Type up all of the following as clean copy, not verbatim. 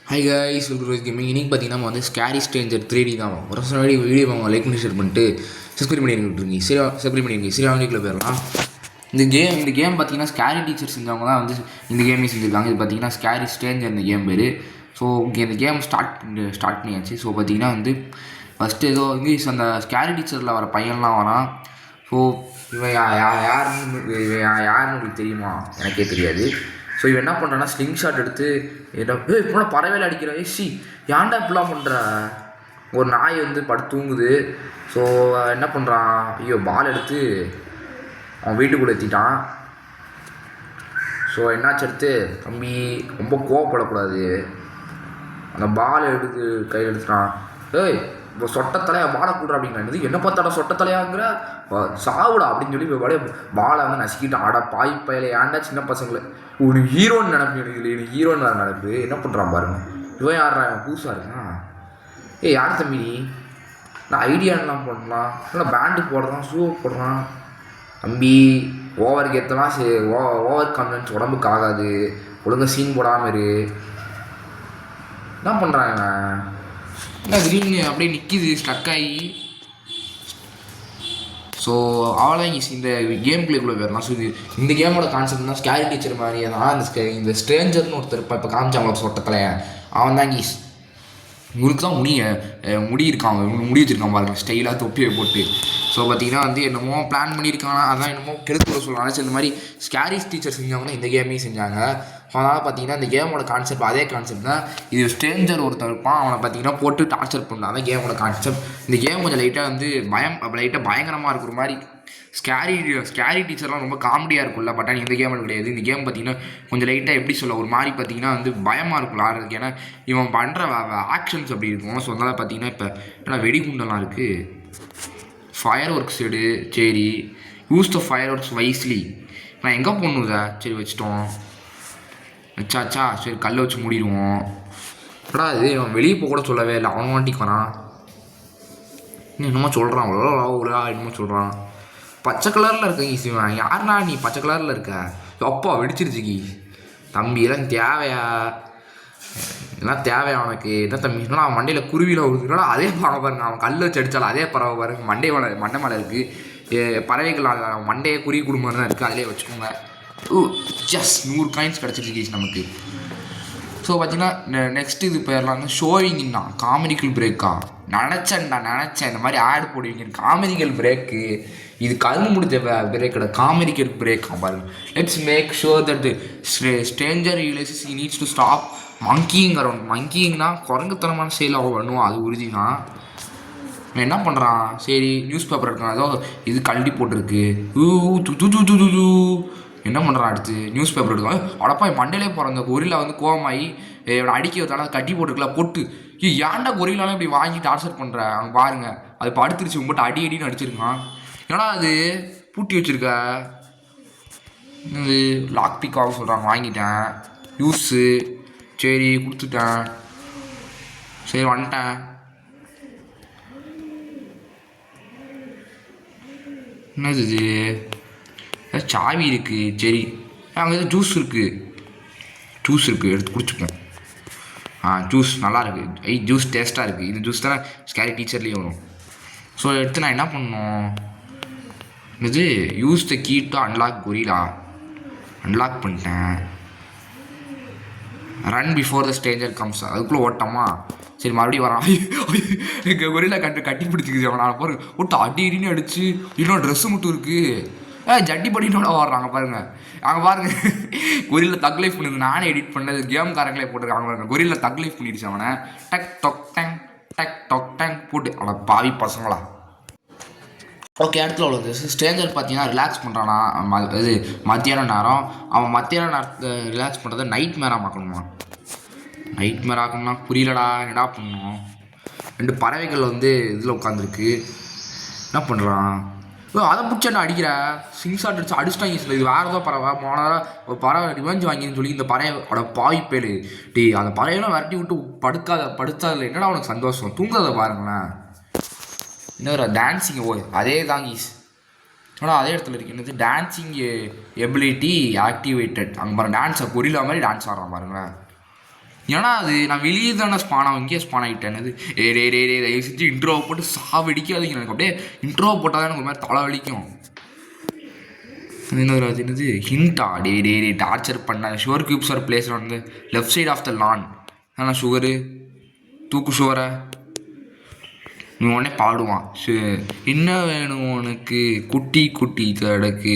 Hi guys welcome to gaming. இன்றைக்கி பார்த்தீங்கன்னா நம்ம வந்து ஸ்கேரி ஸ்ட்ரேஞ்சர் 3D தான் ஒரு வருஷம் முன்னாடி வீடியோ அவங்க லைக் பண்ணி ஷேர் பண்ணிட்டு சப்ஸ்கிரைப் பண்ணி விட்டுருங்க. சப்ஸ்கிரைப் பண்ணிருக்கீங்க. சரி அவங்களுக்குள்ள போயிடலாம். இந்த கேம் பார்த்தீங்கன்னா ஸ்கேரி டீச்சர் செஞ்சவங்க தான் வந்து இந்த கேமே செஞ்சுருக்காங்க. இது பார்த்தீங்கன்னா ஸ்கேரி ஸ்ட்ரேஞ்சர் இந்த கேம் பேர். ஸோ இந்த கேம் ஸ்டார்ட் பண்ணியாச்சு. ஸோ பார்த்தீங்கன்னா வந்து ஃபஸ்ட்டு ஏதோ இங்கிலீஷ் அந்த ஸ்கேரி டீச்சரில் வர பையன்லாம் வரான். ஸோ இவன் யாருன்னு உங்களுக்கு தெரியுமா? எனக்கே தெரியாது. ஸோ இவன் என்ன பண்ணுறான்னா ஸ்லிங் ஷாட் எடுத்து இப்போ பறவையில் அடிக்கிற ஏன்டா இப்படிலாம் பண்ணுற. ஒரு நாய் வந்து படுத்து தூங்குது. ஸோ என்ன பண்ணுறான், ஐயோ பால் எடுத்து அவன் வீட்டுக்குள்ளே ஏற்றிட்டான். ஸோ என்னாச்சு, எடுத்து தம்பி ரொம்ப கோவப்படக்கூடாது, அந்த பால் எடுத்து கையில் எடுத்துட்டான். இப்போ சொட்டத்தலையா பாலை கூடுற அப்படிங்கிறது என்ன பார்த்தாடா சொட்டத்தலையாங்கிற சாவுடா அப்படின்னு சொல்லி இப்போ பாலை வந்து நசுக்கிட்டான். ஆடா பாய் பயில ஏன்டா சின்ன பசங்களை ஒரு ஹீரோன்னு நினப்பு எனக்கு ஹீரோன்னு வேறு நினப்பு. என்ன பண்ணுறான் பாருங்க, இவன் யாரா புதுசாக இருக்கான். யார் தம்பி நான் ஐடியாலாம் போடலாம், இல்லை பேண்டு போடுறான், ஷூ போடுறான். தம்பி ஓவருக்கு ஏற்றலாம் ஓவர் கான்ஃபிடன்ஸ் உடம்புக்கு ஆகாது, ஒழுங்காக சீன் போடாமல் இரு. என்ன பண்ணுறாங்க என்ன திடீர்னு அப்படியே நிற்கிது ஸ்டக் ஆகி. ஸோ அவ்வளோதான் இந்த கேம் பிளேக்குள்ளே போயிடலாம். ஸோ இந்த கேமோட கான்செப்ட் தான் ஸ்கேரி டீச்சர் மாதிரியே தான். இந்த ஸ்ட்ரேஞ்சர்னு ஒருத்தர் இப்போ காமிச்சாங்களோ சொட்டத்தில், அவன் தான் இவருக்கு தான் முடி இருக்கான், முடி வச்சுருக்கான் பாருங்க ஸ்டைலாக தொப்பியை போட்டு. ஸோ பார்த்தீங்கன்னா வந்து என்னமோ பிளான் பண்ணியிருக்காங்க, அதான் என்னமோ கெடுத்துட சொல்லுவாங்க. ஸோ இந்த மாதிரி ஸ்கேரி டீச்சர் செஞ்சவங்கன்னா இந்த கேமையும் செஞ்சாங்க. ஸோ அதனால் பார்த்தீங்கன்னா இந்த கேமோட கான்செப்ட் அதே கான்செப்ட் தான். இது ஸ்ட்ரேஞ்சர் ஒருத்தர் இருப்பான், அவனை பார்த்தீங்கன்னா போட்டு டார்ச்சர் பண்ணால் தான் கேமோட கான்செப்ட். இந்த கேம் கொஞ்சம் லைட்டாக வந்து லைட்டாக பயங்கரமாக இருக்கிற மாதிரி. ஸ்கேரி டீச்சர்லாம் ரொம்ப காமெடியாக இருக்கும்ல, பட் ஆனால் இந்த கேம் கிடையாது. இந்த கேம் பார்த்தீங்கன்னா கொஞ்சம் லைட்டாக எப்படி சொல்ல ஒரு மாதிரி பார்த்தீங்கன்னா வந்து பயமாக இருக்கும் ஆடுறதுக்கு. ஏன்னா இவன் பண்ணுற ஆக்ஷன்ஸ் அப்படி இருக்கும். ஸோ அதனால் பார்த்தீங்கன்னா இப்போ ஏன்னா வெடிகுண்டெல்லாம் இருக்குது. ஃபயர் ஒர்க்ஸ் எடு, சரி use the fire works wisely. நான் எங்கே போடணும் சார்? சரி வச்சிட்டோம், வச்சாச்சா. சரி கல்லை வச்சு மூடிடுவோம். அடா இது இவன் வெளியே போக கூட சொல்லவே இல்லை, அவன் வாட்டிக்கு வரான். என்னமோ சொல்கிறான், அவ்வளோ என்னமோ சொல்கிறான். பச்சை கலரில் இருக்க ஈஸிவன் யாருனா நீ பச்சை கலரில் இருக்க? அப்பா வெடிச்சிருச்சு கீ தம்பி. எல்லாம் தேவையா? இதெல்லாம் தேவையா உனக்கு? என்ன தம்பி சொன்னால் அவன் மண்டையில் குருவியில் விழுதுனா அதே பறவை பாருங்க. அவன் கல் வச்சு அடித்தாலும் அதே பறவை பாருங்க. மண்டை மேலே இருக்குது பறவைகள். அவன் மண்டையை குருவி குடும்பம் தான் இருக்குது, அதிலே வச்சுக்கோங்க. ஜஸ்ட் 100 காயின்ஸ் கிடச்சிருச்சு நமக்கு. ஸோ பார்த்தீங்கன்னா நெக்ஸ்ட்டு இது போயிடலாம். ஷோவிங்னா காமெடிக்கல் பிரேக்கா நினச்சேன் இந்த மாதிரி ஆட் போடுவீங்க காமெடிக்கல் பிரேக்கு. இது கலந்து முடிஞ்ச பிரேக்கோட காமெடிக்கல் பிரேக் பாருங்க. Let's make sure that stranger realises he needs to stop monkeying around. மங்கிங்னா குரங்குத்தனமான செயல் அவன் பண்ணுவான், அது உறுதி தான். என்ன பண்ணுறான், சரி நியூஸ் பேப்பர் இருக்கான், ஏதோ இது கழட்டி போட்டிருக்கு. என்ன பண்ணுறான், அடுத்து நியூஸ் பேப்பர் எடுக்கான். அடப்பா மண்டையிலே போகிற அந்த கொரிலா வந்து கோவமாகி அடிக்க வச்சாலும் கட்டி போட்டுருக்கலாம் போட்டு. ஏன்டா கொரிலாலும் இப்படி வாங்கி டார்ச்சர் பண்ணுற? அவங்க பாருங்க அது படுத்துருச்சு, உங்கள்கிட்ட அடின்னு அடிச்சிருக்கான். ஏன்னா அது பூட்டி வச்சுருக்க. இது லாக் பிக் ஆக சொல்கிறாங்க, வாங்கிட்டேன் யூஸு. சரி கொடுத்துட்டேன், சரி வந்துட்டேன். என்னது இது? சாவி இருக்குது, சரி அங்கே எதுவும் ஜூஸ் இருக்குது எடுத்து குடிச்சுப்போம். ஜூஸ் நல்லா இருக்குது. ஜூஸ் டேஸ்ட்டாக இருக்குது. இந்த ஜூஸ் தானே ஸ்கேரி டீச்சர்லேயே வரும். ஸோ எடுத்து நான் என்ன பண்ணணும், இது use the key to unlock gorilla. Unlock பண்ணிட்டேன். Run before the stranger comes. அதுக்குள்ளே ஓட்டமா? சரி மறுபடியும் வரான். எங்கள் கொரிலா கட்டி பிடிச்சிக்கிச்சு அவன். நான் பாருங்க ஒட்டு அடின்னு அடிச்சு இன்னும் ட்ரெஸ்ஸு மட்டும் இருக்குது. ஜட்டி படினோட வர்றாங்க பாருங்க. அங்கே பாருங்க கொரிலா தக் லைஃப் பண்ணுது. நானே எடிட் பண்ணது, கேம்காரங்களே போட்டுருக்காங்க பாருங்க. கொரிலா தக் லைஃப் பண்ணிடுச்சு அவனை. டக் டொக் டேங் போட்டு அவனை பாவி பசங்களா. ஓகே இடத்துல உள்ளது ஸ்ட்ரேஞ்சர் பார்த்தீங்கன்னா ரிலாக்ஸ் பண்ணுறானா. இது மத்தியான நேரம். அவன் மத்தியான நேரத்தை ரிலாக்ஸ் பண்ணுறத நைட் மேராக பார்க்கணுமா? நைட் மேர் ஆக்கணும்னா புரியலடா, என்னடா பண்ணணும். 2 பறவைகள் வந்து இதில் உட்காந்துருக்கு. என்ன பண்ணுறான், அதை பிடிச்ச என்ன அடிக்கிற சிங்ஸாட் அடிச்சிட்டாங்க. இது வேறு ஏதோ பறவை போனதா ஒரு பறவை ரிவெஞ்ச் வாங்கின்னு சொல்லி இந்த பறவையோட பாய்ப்பேல் அந்த பறவையெல்லாம் விரட்டி விட்டு படுத்தாதில் என்னடா அவனுக்கு சந்தோஷம். தூங்குறதை பாருங்களேன். இன்னொரு டான்ஸிங் அதே தாங்க ஆனால் அதே இடத்துல இருக்கு. என்னது டான்ஸிங் எபிலிட்டி ஆக்டிவேட்டட். அங்கே பாருங்க டான்ஸை கொரிலா மாதிரி டான்ஸ் ஆடுறான் பாருங்களேன். ஏன்னா அது நான் வெளியே தானே ஸ்பான் ஆகும், இங்கேயே ஸ்பான் ஆகிட்டேன். ஏ தயவு செஞ்சு இன்ட்ரோவை போட்டு சாவடிக்காதீங்க. எனக்கு அப்படியே இன்ட்ரோவை போட்டால் தான் எனக்கு ஒரு மாதிரி தலை வலிக்கும். அது என்னது ஹிண்டா? டே டார்ச்சர் பண்ண. Sugar cubes are placed on the left side of the lawn. ஆனால் ஷுகரு தூக்கு ஷுகரை நீ உடனே பாடுவான். என்ன வேணும் உனக்கு குட்டி குட்டி தடக்கு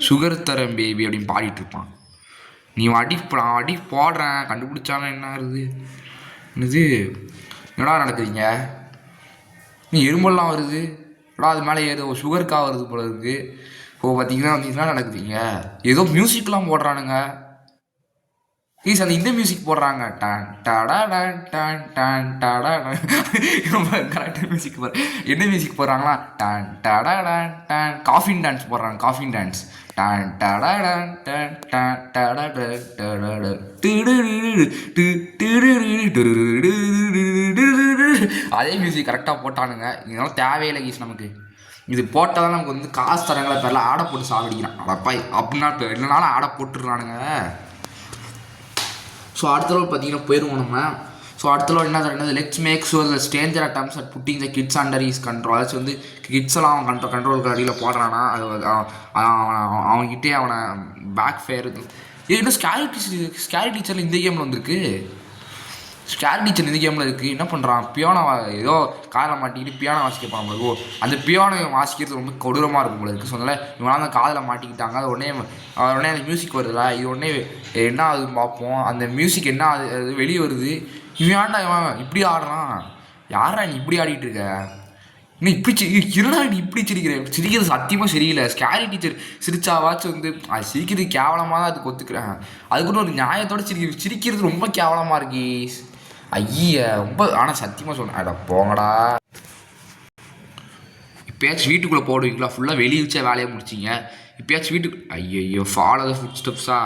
சுகர் தரேன் பேபி அப்படின்னு பாடிட்டு இருப்பான். நீ அடி போடுறேன் கண்டுபிடிச்சாலும் என்ன ஆகுது? என்னது என்னடா நடக்குதுங்க? நீ எறும்பெல்லாம் வருது எடா, அது மேலே ஏதோ சுகருக்காக வருது போல இருக்குது. ஓ பார்த்தீங்கன்னா நடக்குதுங்க. ஏதோ மியூசிக்லாம் போடுறானுங்க. ப்ளீஸ் அந்த இந்த மியூசிக் போடுறாங்க. டான் டாடா டான் டான் டான் டாடா கரெக்டாக மியூசிக் என்ன மியூசிக் போடுறாங்களா? டான் டாடா டான் டான் காஃபின் டான்ஸ் போடுறாங்க. காஃபின் டான்ஸ் டான் டாடா டான் டான் டான் டாடா அதே மியூசிக் கரெக்டாக போட்டானுங்க. இதனால தேவையில்லை கீஸ் நமக்கு. இது போட்டால் தான் நமக்கு வந்து காசு தரங்களை பேரில் ஆடை போட்டு சாப்பிடிக்கிறான். அடப்பாய் அப்படின்னா இல்லைனாலும் ஆடை போட்டுடுறானுங்க. ஸோ அடுத்த லெவல் பார்த்தீங்கன்னா போயிடுவோம் நம்ம. ஸோ அடுத்த லெவல் என்னது let's make sure the stranger attempts at putting the kids under his control. அதாச்சும் வந்து கிட்ஸ் எல்லாம் அவன் கண்ட்ரோலுக்கு அடியில் போடுறானா, அது அவன்கிட்டே அவனை பேக் ஃபேர். இன்னும் ஸ்கேரி டீச்சரில் இந்த கேமில் வந்திருக்கு. ஸ்கேர் டீச்சர் இந்த கேமில் இருக்குது. என்ன பண்ணுறான்? பியானோ ஏதோ காதில் மாட்டிக்கிட்டு பியானோ வாசிக்க போகிற ஓ அந்த பியானோ வாசிக்கிறது ரொம்ப கொடூரமாக இருக்கும் போல இருக்குது. ஸோ அதனால் இவனால அந்த காதில் மாட்டிக்கிட்டாங்க. அது உடனே அந்த மியூசிக் வருதுல்ல, இது உடனே என்ன ஆகுதுன்னு பார்ப்போம். அந்த மியூசிக் என்ன அது வெளியே வருது. இவன் இவன் இப்படி ஆடுறான். யாரா நீ இப்படி ஆடிட்டு இருக்க? இன்னும் இப்படி இருடா நீ இப்படி சிரிக்கிறது சத்தியமாக சரியில்லை. ஸ்கேரி டீச்சர் சிரிச்சாவாச்சும் வந்து அது சிரிக்கிறது கேவலமாக தான் அதுக்கு ஒத்துக்கிறேன். அதுக்குன்னு ஒரு நியாயத்தோடு சிரிக்கிறது ரொம்ப கேவலமாக இருக்கு. ஐய ரொம்ப ஆனால் சத்தியமாக சொன்னேன். அட போங்கடா. இப்போயாச்சும் வீட்டுக்குள்ளே போடுவீங்களா? ஃபுல்லாக வெளியே வச்சா வேலையை முடிச்சிங்க. இப்போயாச்சும் வீட்டுக்கு ஐயோ ஃபாலோ த ஃபுட் ஸ்டெப்ஸா?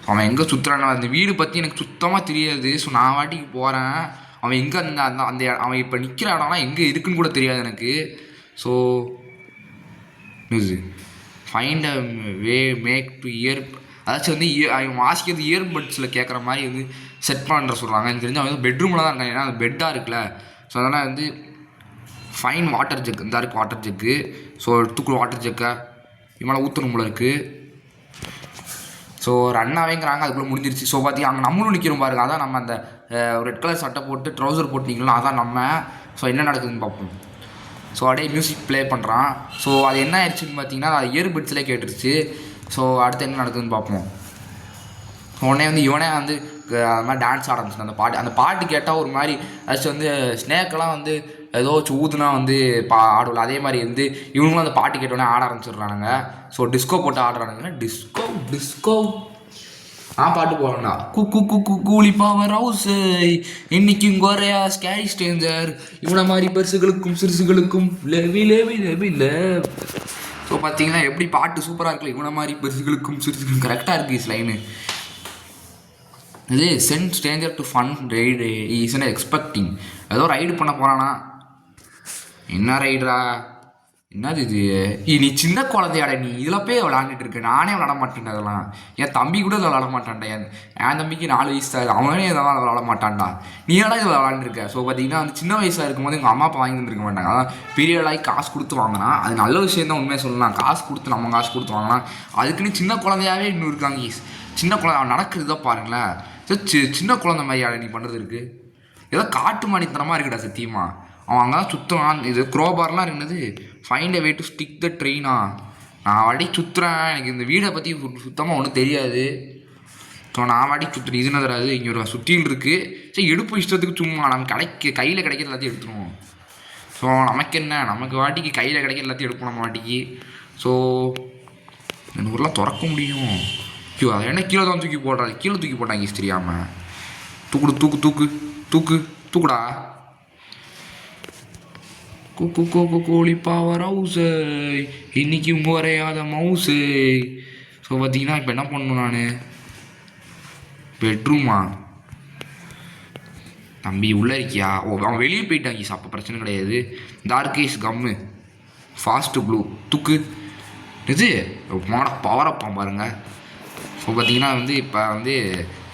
அவன் எங்கே சுற்றுறானா? அந்த வீடு பற்றி எனக்கு சுத்தமாக தெரியாது. ஸோ நான் வாட்டிக்கு போகிறேன். அவன் எங்கே அந்த அந்த அவன் இப்போ நிற்கிற இடம்லாம் எங்கே இருக்குன்னு கூட தெரியாது எனக்கு. ஸோ இது find a way make to ear. அதாச்சும் வந்து அவன் வாசிக்கிறது இயர்பட்ஸில் கேட்குற மாதிரி வந்து செட் பண்ணுற சொல்கிறாங்க. எனக்கு தெரிஞ்சு அவன் வந்து பெட்ரூமில் தான் இருக்காங்க. ஏன்னா அந்த பெட்டாக இருக்குல்ல. ஸோ அதனால் வந்து ஃபைன் வாட்டர் ஜெக் இந்த இருக்குது வாட்டர் ஜெக்கு. ஸோ தூக்குற வாட்டர் ஜெக்கை இவனால் ஊற்றணும் போல இருக்குது. ஸோ ரன்னாவேங்கிறாங்க. அதுக்குள்ளே முடிஞ்சிருச்சு. ஸோ பார்த்திங்க அங்கே நம்மளும் நிற்கிறோம் பாருங்க. அதான் நம்ம அந்த ரெட் கலர் சட்டை போட்டு ட்ரௌசர் போட்டிங்களா, அதான் நம்ம. ஸோ என்ன நடக்குதுன்னு பார்ப்போம். ஸோ அப்படியே மியூசிக் ப்ளே பண்ணுறான். ஸோ அது என்ன ஆயிடுச்சுன்னு பார்த்தீங்கன்னா அது இயர்பட்ஸ்லேயே கேட்டுருச்சு. ஸோ அடுத்து என்ன நடக்குதுன்னு பார்ப்போம். உடனே வந்து இவனே வந்து அது மாதிரி டான்ஸ் ஆரம்பிச்சு. அந்த பாட்டு கேட்டால் ஒரு மாதிரி அதாச்சும் வந்து ஸ்னேக்கெல்லாம் வந்து ஏதோ ஊதுனா வந்து ஆடல. அதே மாதிரி வந்து இவங்களும் அந்த பாட்டு கேட்டோடனே ஆட ஆரம்பிச்சிடுறானுங்க. ஸோ டிஸ்கோ போட்டு ஆடுறானுங்க. டிஸ்கோ பாட்டு போடுறேன்னா கூலி பவர் ஹவுஸ் இன்னைக்கு குறையா ஸ்கேரி ஸ்ட்ரேஞ்சர் இவனை மாதிரி பெருசுகளுக்கும் சிறுசுகளுக்கும் இல்லை. ஸோ பார்த்தீங்கன்னா எப்படி பாட்டு சூப்பராக இருக்குல்ல. இவனை மாதிரி பெருசுகளுக்கும் சிறுசுகளுக்கும் கரெக்டாக இருக்குது லைனு. இது sent stranger to fun ride ஈஸ்ன்னு எக்ஸ்பெக்டிங். ஏதோ ரைடு பண்ண போகிறானா? என்ன ரைடரா? என்னது இது? நீ சின்ன குழந்தையாட நீ இதில் போய் விளாண்டுட்டு இருக்க. நானே விளாட மாட்டேன் அதெல்லாம். என் தம்பி கூட இதில் விளாட மாட்டான்டா. என் தம்பிக்கு 4 வயசு தான். அவனே இதெல்லாம் விளாட மாட்டான்டா. நீ எல்லாம் இதில் விளாண்டுருக்க. ஸோ பார்த்தீங்கன்னா வந்து சின்ன வயசாக இருக்கும்போது எங்கள் அம்மா அப்பா வாங்கி வந்துருக்க மாட்டாங்க. அதான் பெரியவளாகி காசு கொடுத்து வாங்கினா அது நல்ல விஷயம் தான். உண்மையாக சொல்லலாம். காசு கொடுத்து நம்ம காசு கொடுத்து வாங்கினா அதுக்குன்னு சின்ன குழந்தையாவே இன்னும் இருக்காங்க. சின்ன குழந்தை அவன் நடக்கிறது தான் பாருங்களேன். சின்ன குழந்தை மாதிரியாட நீ பண்ணுறது இருக்குது. ஏதோ காட்டு மானித்தனமாக இருக்குடா சத்தியமாக. அவன் அங்கே தான் சுற்றுவான். இது க்ரோபார்லாம் இருந்தது. Find a way to stick the ட்ரெயினா. நான் வாட்டி சுற்றுறேன். எனக்கு இந்த வீடை பற்றி சுத்தமாக ஒன்றும் தெரியாது. ஸோ நான் வாட்டி சுற்றுறேன். இது என்ன தராது? இங்கே ஒரு சுற்றியில் இருக்குது. சரி எடுப்பு இஷ்டத்துக்கு சும்மா நம்ம கையில் கிடைக்கிற எல்லாத்தையும் எடுத்துருவோம். ஸோ நமக்கு என்ன, நமக்கு வாட்டிக்கு கையில் கிடைக்கிற எல்லாத்தையும் எடுப்போம் நம்ம வாட்டிக்கு. ஸோ இந்த ஊரெலாம் திறக்க முடியும். ஐயோ அதை என்ன கீழே தான் தூக்கி போடுறாரு. கீழே தூக்கி போட்டாங்க தெரியாமல். தூக்குடா. கோழி பவர் ஹவுஸு இன்னைக்கு முறையாத மவுஸு. ஸோ பார்த்தீங்கன்னா இப்போ என்ன பண்ணணும் நான்? பெட்ரூமா? தம்பி உள்ளே இருக்கியா? அவன் வெளியே போயிட்டாங்க. அப்போ பிரச்சனை கிடையாது. டார்கேஷ் கம்மு ஃபாஸ்ட்டு ப்ளூ தூக்கு. இது பவர் அப்பான் பாருங்கள். ஸோ பார்த்தீங்கன்னா வந்து இப்போ வந்து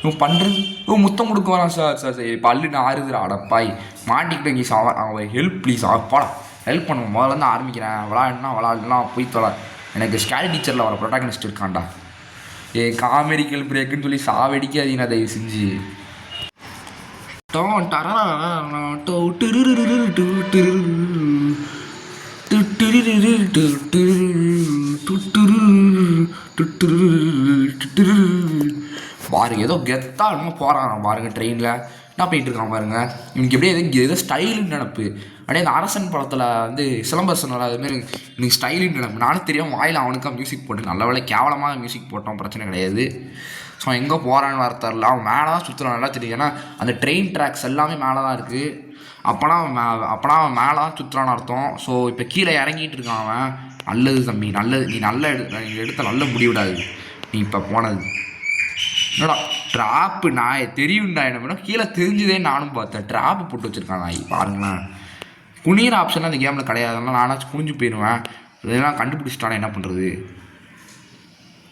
இவன் பண்ணுறது முத்தம் கொடுக்க வரான் சார் சார் சார் பல்லு ஆறுதுடா அடப்பாய் மாட்டிக்கிட்டேன் கீஸ் அவன் ஹெல்ப் ப்ளீஸ் அப்பாடா ஹெல்ப் பண்ணுவோம் முதல்ல இருந்து ஆரம்பிக்கிறேன் விளாடலாம் போய் தொலை எனக்கு ஸ்கேரி டீச்சரில் வர ப்ரொட்டாகனிஸ்ட் இருக்கான்டா காமெடிக்கல் பிரேக்குன்னு சொல்லி சாவடிக்காதீங்க தயவு செஞ்சு பாருங்க ஏதோ கெத்தா என்னமோ போகிறான் பாருங்க ட்ரெயினில் என்ன போயிட்டு இருக்கான் பாருங்க இன்னைக்கு எப்படியே ஏதோ ஸ்டைலுன்னு நினப்பு அப்படியே அந்த அரசன் படத்தில் வந்து சிலம்பரசன் வர அதுமாரி எனக்கு ஸ்டைலுன்னு நினப்பு நானும் தெரியாமல் வாயில் அவனுக்காக மியூசிக் போட்டு நல்ல வேலை கேவலமாக மியூசிக் போட்டோம் பிரச்சனை கிடையாது ஸோ எங்கே போகிறான்னு வர தரல அவன் மேலே தான் சுற்றுறான் நல்லா தெரியும் ஏன்னா அந்த ட்ரெயின் ட்ராக்ஸ் எல்லாமே மேலே தான் இருக்குது அப்போனா அவன் மேலே தான் சுற்றுறான்னு அர்த்தம் ஸோ இப்போ கீழே இறங்கிட்டு இருக்கான் அவன் நல்லது தம்பி நல்லது நீ நல்ல எடுத்த நல்ல முடிவிடாது நீ இப்போ போனது என்னடா ட்ராப்பு நாய் தெரியும்டா என்ன பண்ணோம் கீழே தெரிஞ்சுதே நானும் பார்த்தேன் ட்ராப்பு போட்டு வச்சுருக்கான் நாய் பாருங்களேன் குனிகிற ஆப்ஷன்லாம் அந்த கேமில் கிடையாதுன்னா நானாச்சும் குனிஞ்சு போயிடுவேன் இதெல்லாம் கண்டுபிடிச்சிட்டானே என்ன பண்ணுறது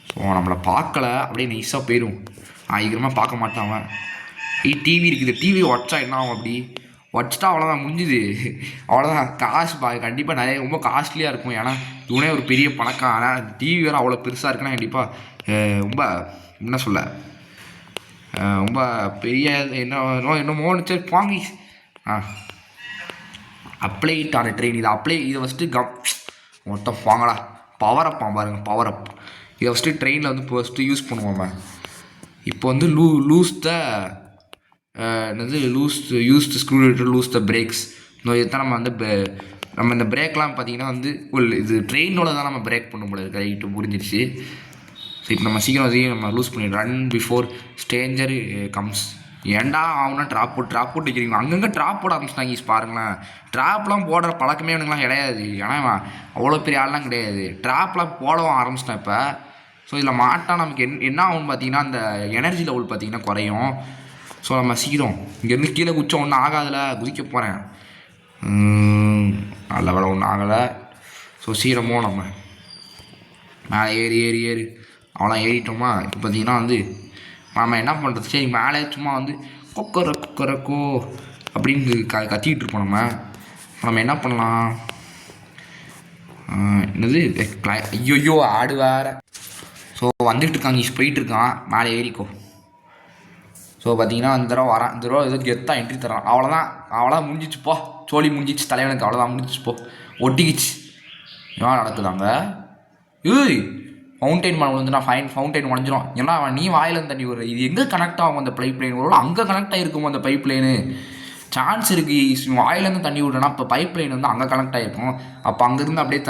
ஸோ நம்மளை பார்க்கல அப்படியே நைஸாக போயிடும் சீக்கிரமாக பார்க்க மாட்டான் அவன் டிவி இருக்குது டிவி உடச்சா என்ன ஆகும் அப்படி உடச்சிட்டா அவ்வளோதான் முடிஞ்சுது அவ்வளோதான் காசு கண்டிப்பாக நிறைய ரொம்ப காஸ்ட்லியாக இருக்கும் ஏன்னா இவனே ஒரு பெரிய பணக்காரன் ஆனால் டிவி வேறு அவ்வளோ பெருசாக இருக்குன்னா கண்டிப்பாக ரொம்ப என்ன சொல்ல ரொம்ப பெரிய என்னமோன்னு சரி வாங்கி அப்ளைட்டான ட்ரெயின் இதை ஃபஸ்ட்டு மொத்தம் வாங்கடா பவரப்பான் பாருங்கள் பவரப் இதை ஃபஸ்ட்டு ட்ரெயினில் வந்து ஃபஸ்ட்டு யூஸ் பண்ணுவோம் இப்போ வந்து லூஸ் த என்னது use the screwdriver loose the brakes இதுதான் நம்ம இந்த பிரேக்லாம் பார்த்தீங்கன்னா வந்து இது ட்ரெயினோட தான் நம்ம பிரேக் பண்ண முடியாது ரைட்டு புரிஞ்சிடுச்சு ஸோ இப்போ நம்ம சீக்கிரம் அதையும் நம்ம லூஸ் பண்ணி ரன் பிஃபோர் ஸ்டேஞ்சர் கம்ஸ் ஏன்டா அவனா ட்ராப் போட்டு வைக்கிறீங்க அங்கங்கே ட்ராப் போட ஆரம்பிச்சிட்டாங்க பாருங்களேன் ட்ராப்லாம் போடுற பழக்கமே எனக்குலாம் கிடையாது ஏன்னா அவ்வளோ பெரிய ஆள்லாம் கிடையாது ட்ராப்லாம் போடவும் ஆரம்பிச்சிட்டேன் இப்போ ஸோ இதில் மாட்டால் நமக்கு என்ன ஆகும்னு பார்த்தீங்கன்னா அந்த எனர்ஜி லெவல் பார்த்திங்கன்னா குறையும் ஸோ நம்ம சீக்கிரம் இங்கேருந்து கீழே குச்சம் ஒன்றும் ஆகாதில்ல குதிக்க போகிறேன் நல்ல வேலை ஒன்றும் ஆகலை ஸோ சீக்கிரமோ நம்ம மேலே ஏறி அவ்வளோ ஏறிட்டோமா இப்போ பார்த்தீங்கன்னா வந்து நம்ம என்ன பண்ணுறது சரி மேலே சும்மா வந்து கொக்கரக்கோ அப்படின்னு கத்திக்கிட்டு இருப்போம் நம்ம என்ன பண்ணலாம் என்னது ஐயோ ஆடு வேறு ஸோ வந்துட்டு இருக்காங்க போயிட்டுருக்கான் மேலே ஏறிக்கோ ஸோ பார்த்தீங்கன்னா இந்த தடவை ஏதோ கெத்தாக என்ட்ரி தரான் அவ்வளோதான் முடிஞ்சிச்சுப்போ சோழி முடிஞ்சிச்சு தலைவனுக்கு அவ்வளோதான் முடிஞ்சிச்சுப்போ ஒட்டிக்கிச்சு ஏன் நடக்குதாங்க ஃபவுண்டைன் மழை வந்து நான் ஃபவுண்டைன் உடஞ்சிரும் ஏன்னா நீ வாயிலேருந்து தண்ணி வரும் இது எங்கே கனெக்ட் ஆகும் அந்த பைப் லைன் வரும் அங்கே கனெக்ட் ஆகிருக்குமோ அந்த பைப் லைனு சான்ஸ் இருக்குது வாயிலேருந்து தண்ணி விட்றேன்னா இப்போ பைப் லைன் வந்து அங்கே கனெக்ட் ஆகிருக்கும் அப்போ அங்கேருந்து அப்படியே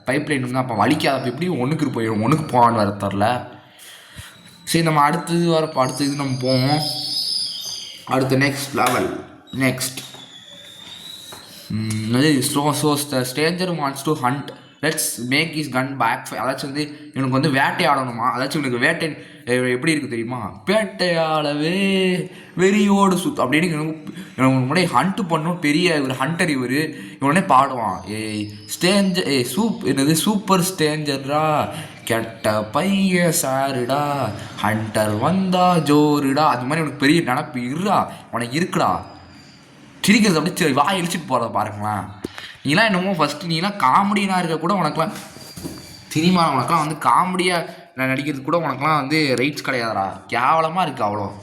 பைப் லைன் வந்து அப்போ வலிக்காத அப்போ எப்படி ஒன்றுக்கு போயிடும் ஒன்றுக்கு போகான்னு வர தரல சரி நம்ம அடுத்தது நம்ம போவோம் அடுத்து next level stranger wants to hunt let's make his gun back அதாச்சும் வந்து இவனுக்கு வந்து வேட்டையாடணுமா அதாச்சும் இவனுக்கு எப்படி இருக்குது தெரியுமா வேட்டையாடவே வெறியோடு சுத்து அப்படின்னு எனக்கு முன்னாடி ஹண்ட் பண்ணும் பெரிய ஒரு ஹண்டர் இவனே பாடுவான் என்னது சூப்பர் ஸ்ட்ரேஞ்சர்டா கெட்ட பைய சாருடா ஹண்டர் வந்தா ஜோருடா அது மாதிரி உனக்கு பெரிய நினப்பு உனக்கு இருக்குடா சிரிக்கிறது அப்படி வாய் இழிச்சிட்டு போகிறத பாருங்களேன் நீலாம் என்னமோ ஃபஸ்ட்டு நீலாம் காமெடியாக இருக்க கூட உனக்குலாம் சினிமா உனக்குலாம் வந்து காமெடியாக நடிக்கிறது கூட உனக்குலாம் வந்து ரைட்ஸ் கிடையாதுடா கேவலமாக இருக்குது அவ்வளோ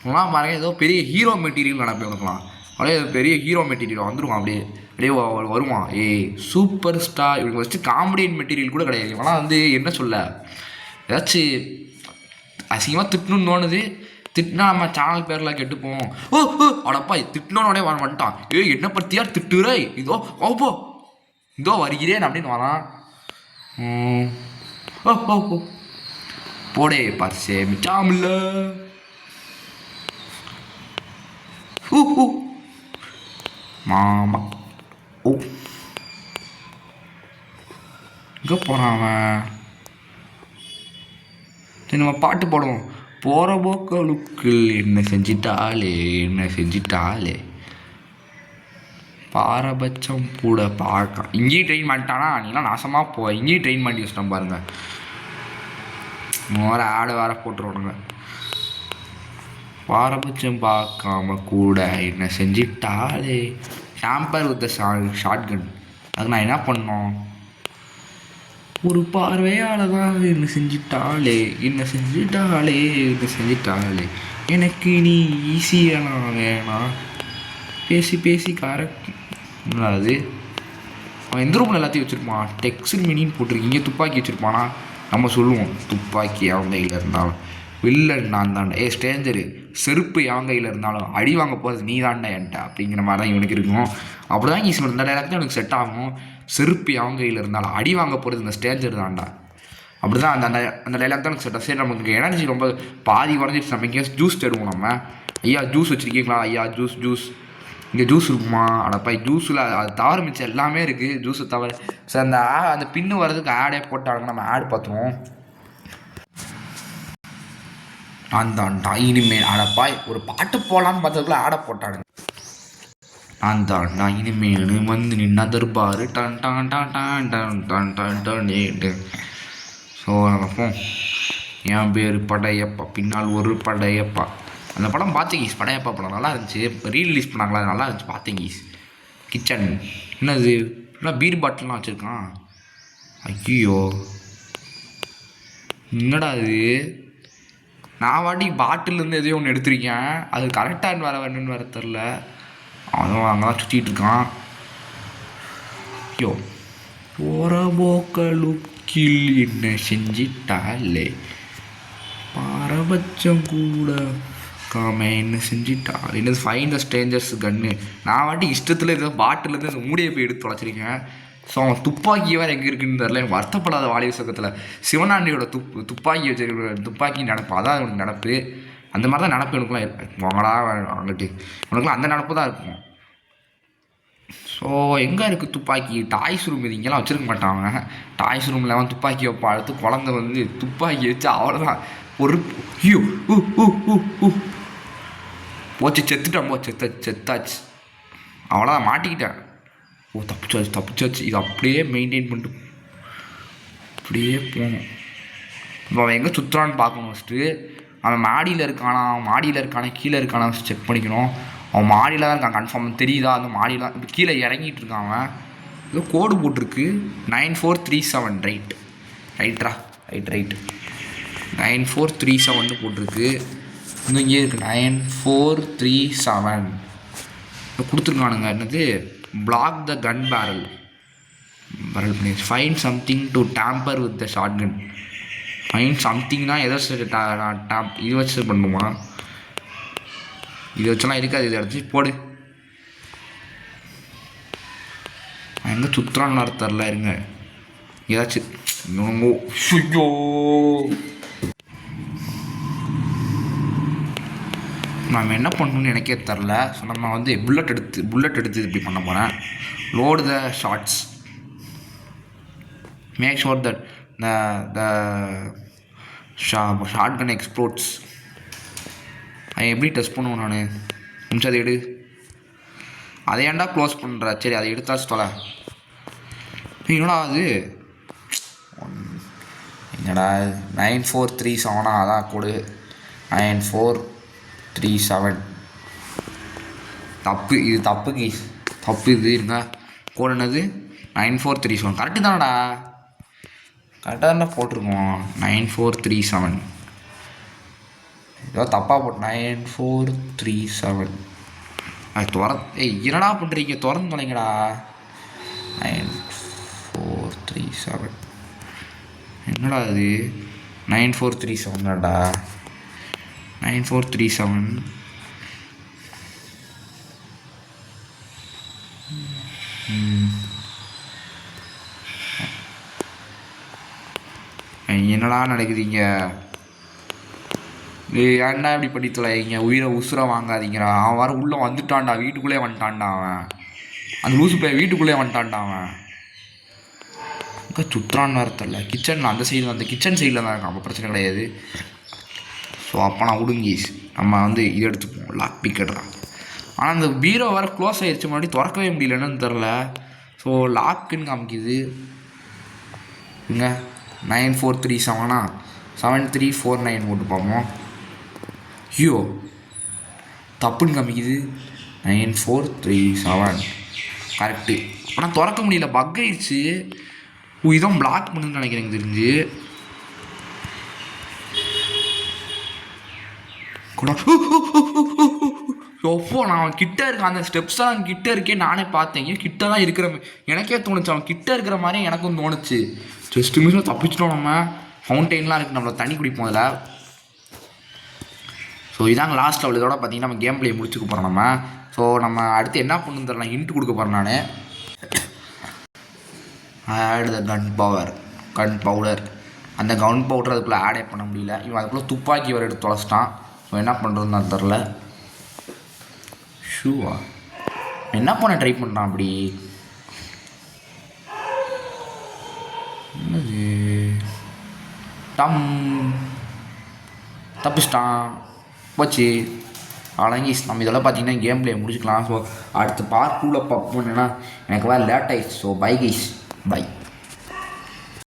உனலாம் பாருங்க ஏதோ பெரிய ஹீரோ மெட்டீரியல் நினைப்பேன் உனக்குலாம் அப்படியே பெரிய ஹீரோ மெட்டீரியல் வந்துடுவான் அப்படியே வருவான் சூப்பர் ஸ்டார் இவனுக்கு ஃபஸ்ட்டு காமெடியன் மெட்டீரியல் கூட கிடையாது இவனால் வந்து என்ன சொல்ல ஏதாச்சும் அசிங்கமாக திட்டணும்னு தோணுது திட்டினா நம்ம சேனல் பேரில் கெட்டுப்போம் அடப்பா திட்டினோடனே வந்துட்டான் என்ன பற்றியா திட்டுறே இதோ வருகிறேன் அப்படின்னு வரான் போடே பர்சே மிச்சாமில்ல மாமா இங்கே போகிறான் அவன் சரி நம்ம பாட்டு போடுவோம் போகிற போக்களுக்கு என்ன செஞ்சிட்டாலே பாரபட்சம் கூட பார்க்க இங்கேயும் ட்ரெயின் பண்ணிட்டானா நீலாம் நாசமாக போ இங்கேயும் ட்ரெயின் பண்ணி வச்சிட்டோம் பாருங்கள் வேறு ஆடு வேறு போட்டுருவானுங்க பாரபட்சம் பார்க்காம கூட என்ன செஞ்சிட்டாலே டேம்பர் வித் ஷார்ட் கன். அதுக்கு நான் என்ன பண்ணோம்? ஒரு பார்வையால் தான் என்ன செஞ்சிட்டாலே எனக்கு நீ ஈஸியாக நான் வேணாம் பேசி பேசி அது அவன் எந்த ரூமில் எல்லாத்தையும் வச்சுருப்பான். டெக்ஸில் மினின்னு போட்டிருக்கீங்க. துப்பாக்கி வச்சுருப்பானா? நம்ம சொல்லுவோம் துப்பாக்கி அவன் கையில் இருந்தாலும் வில்லன் நான் தாண்டா. ஸ்ட்ரேஞ்சரு செருப்பு எவன் கையில் இருந்தாலும் அடி வாங்க போகிறது நீ தாண்டா என்கிட்ட அப்படிங்கிற மாதிரி தான் இவனுக்கு இருக்கும். அப்படி தான் ஈஸி இந்த டைலாக் தான் எனக்கு செட் ஆகும். செருப்பு எவன் கையில் இருந்தாலும் அடி வாங்க போகிறது இந்த ஸ்ட்ரேஞ்சர் தாண்டா. அப்படி தான் அந்த அந்த டைலாக் தான் எனக்கு செட் ஆகும். சரி நமக்கு எனர்ஜி ரொம்ப பாதி குறைஞ்சிட்டு நம்ம எங்கேயாவது ஜூஸ் தேடுவோம். நம்ம ஐயா ஜூஸ் வச்சுருக்கீங்களா? ஐயா ஜூஸ் இங்கே ஜூஸ் இருக்குமா? அடப்பா ஜூஸில் அது தவிர மிச்சம் எல்லாமே இருக்குது. ஜூஸை தவிர சார் அந்த பின்னு வர்றதுக்கு ஆடே போட்டாங்க. நம்ம ஆட் பார்த்துருவோம். அந்த இனிமேல் அடப்பாய் ஒரு பாட்டு போடலான்னு பார்த்ததுக்குள்ள ஆடை போட்டானுங்க. நான் இனிமேல் வந்து நின்னா தர்பாரு டன் டான் டான் டான் டான் டான் டான் டான். ஸோ அப்போ என் பேர் படையப்பா பின்னால் ஒரு படையப்பா. அந்த படம் பார்த்தீங்க படையப்பா படம் நல்லா இருந்துச்சு. இப்போ ரீரிலீஸ் பண்ணாங்களா? அது நல்லா இருந்துச்சு பார்த்தீங்க. கிச்சன் என்னது இல்லை பீர் பாட்டில்லாம் வச்சுருக்கான். ஐயோ என்னடா அது? நான் வாட்டி பாட்டிலேருந்து எதையோ ஒன்று எடுத்திருக்கேன். அது கரெக்டாக வேணுன்னு வேறு தெரில. அவன் அங்கே தான் சுற்றிட்டு இருக்கான். ஐயோ போகிற போக்கலுக்கில் என்ன செஞ்சிட்டாலே பாரபட்சம் கூட காம என்ன செஞ்சிட்டா என்னது ஃபைன் த ஸ்ட்ரேஞ்சர்ஸ் கன்னு. நான் வாட்டி இஷ்டத்தில் ஏதோ பாட்டிலேருந்து அந்த மூடியை போய் எடுத்து தொலைச்சிருக்கேன். ஸோ அவன் துப்பாக்கி வேறு எங்கே இருக்குன்னு தெரில. எனக்கு வருத்தப்படாத வாலிப சக்கத்தில் சிவனாண்டியோட துப்பாக்கி வச்சிருக்க துப்பாக்கி நினப்பு அதான் அவனுக்கு நினப்பு. அந்த மாதிரி தான் நினப்பு எனக்குலாம் இருப்பேன். அவங்களா வாங்கிட்டு உனக்குலாம் அந்த நினப்பு தான் இருக்கும். ஸோ எங்கே இருக்குது துப்பாக்கி? டாய்ஸ் ரூம் இது இங்கெல்லாம் வச்சுருக்க மாட்டாங்க. டாய்ஸ் ரூமில் அவன் துப்பாக்கி வைப்பா. அடுத்து குழந்தை வந்து துப்பாக்கி வச்சு அவ்வளோதான் ஒரு ஐயோ போச்சு செத்துட்டான். செத்தாச்சு அவ்வளோதான் மாட்டிக்கிட்டேன். ஓ தப்பிச்சாச்சு. இது அப்படியே மெயின்டைன் பண்ணிட்டு அப்படியே போகணும். இப்போ அவன் எங்கே சுற்றுறான்னு பார்க்கணும். ஃபஸ்ட்டு அவன் மாடியில் இருக்கானா கீழே இருக்கானா செக் பண்ணிக்கணும். அவன் மாடியில் தான் இருக்கான் கன்ஃபார்ம் தெரியுதா? அந்த மாடியில் தான் இப்போ கீழே இறங்கிட்டு இருக்கான். அவன் ஏதோ கோடு போட்டிருக்கு 9437 ரைட்ரா ரைட் 9437 போட்டிருக்கு. இன்னும் இங்கே இருக்குது 9437 கொடுத்துருக்கானுங்க. என்னது பிளாக் த கன் பேரல் பண்ணி find something to tamper with the shotgun. Find சம்திங்னா எதை இது வச்சு பண்ணுமா? இது வச்செல்லாம் இருக்காது. இதை எடுத்து போடு. எங்கே சுற்றுறான்னு அர்த்தம்ல இருங்க ஏதாச்சும். ஐயோ நம்ம என்ன பண்ணணும்னு எனக்கே தெரில. ஸோ நம்ம வந்து புல்லட் எடுத்து இப்படி பண்ண போகிறேன். Load the shots make sure that the shotgun explodes. அதை எப்படி டெஸ்ட் பண்ணுவோம் நான்? நிமிஷம் அதை எடு. அதை ஏன்டா க்ளோஸ் பண்ணுற? சரி அதை எடுத்தாச்சு தொலை. என்னடா அது? என்னடா 9437 அதான் கொடு. 9437 தப்பு. இது தப்பு இது இருங்க. கோடு என்னது? 9437 கரெக்டு தானடா? கரெக்டாக தானே போட்டிருக்கோம். 9437 ஏதோ தப்பாக போட்டு 9437 அது என்னடா பண்ணுறீங்க? திறந்து தொலைங்கடா. 9437 என்னடா அது? 9437டா 9437. என்னடா நடக்குதுங்க? ஏன்டா இப்படி பண்ணி தொலைங்க? உசுரை வாங்காதீங்கடா. அவன் வர உள்ளே வந்துட்டான்டா. வீட்டுக்குள்ளே வந்துட்டான்டா அவன். அந்த லூசு போய் வீட்டுக்குள்ளே வந்துட்டான்டா அவன். இங்கே சுற்றுறான்னு வேறு தெரில. கிச்சன் அந்த சைடில் அந்த கிச்சன் சைடில் தான் இருக்கான். அப்போ பிரச்சனை கிடையாது. ஸோ அப்போ நான் விடுங்கி நம்ம வந்து இது எடுத்துப்போம். லாக் பிக்கெட்றான். ஆனால் அந்த பீரோ வேறு க்ளோஸ் ஆகிடுச்சு. முன்னாடி திறக்கவே முடியலன்னு தெரில. ஸோ லாக்குன்னு காமிக்குது. இங்கே 9437 7349 போட்டு பார்ப்போம். ஐயோ தப்புன்னு காமிக்குது. 9437 கரெக்டு. ஆனால் திறக்க முடியல, பக் ஆயிடுச்சு. இதான் பிளாக் பண்ணுன்னு நினைக்கிறேன் எனக்கு தெரிஞ்சு. எப்போ நான் கிட்ட இருக்கேன், அந்த ஸ்டெப்ஸ் தான் கிட்ட இருக்கே, நானே பார்த்தேன். ஏன் கிட்ட தான் இருக்கிற எனக்கே தோணுச்சு, அவன் கிட்ட இருக்கிற மாதிரியே எனக்கும் தோணுச்சு. ஜஸ்ட் மிஸ்ஸில் தப்பிச்சிட்டோம். நம்ம ஃபவுண்டெயின்லாம் இருக்குது, நம்மளை தண்ணி குடிப்போம் அதில். ஸோ இதாங்க லாஸ்ட் லெவல். இதோட பார்த்தீங்கன்னா நம்ம கேம் பிளே முடிச்சுக்க போகிறோம் நம்ம. ஸோ நம்ம அடுத்து என்ன பண்ணுன்னு தெரியல, ஹிண்ட் கொடுக்க போகிறேன் நான். Add the gunpowder. அந்த கன் பவுடர் அதுக்குள்ளே ஆடே பண்ண முடியல. இவன் அதுக்குள்ளே துப்பாக்கி வர எடுத்து தொலைச்சிட்டான். ஸோ என்ன பண்ணுறதுன்னு நான் தெரில. ஷூவா என்ன பண்ண ட்ரை பண்ணுறான் அப்படி? என்னது தப்பிச்சிட்டான், போச்சு அழகி. நம்ம இதெல்லாம் பார்த்தீங்கன்னா கேம் பிளே முடிச்சுக்கலாம். ஸோ அடுத்து பார்ட் 2ல் பார்ப்போம். என்னென்னா எனக்கு வேறு லேட் ஆயிடுச்சு. So bye guys, by.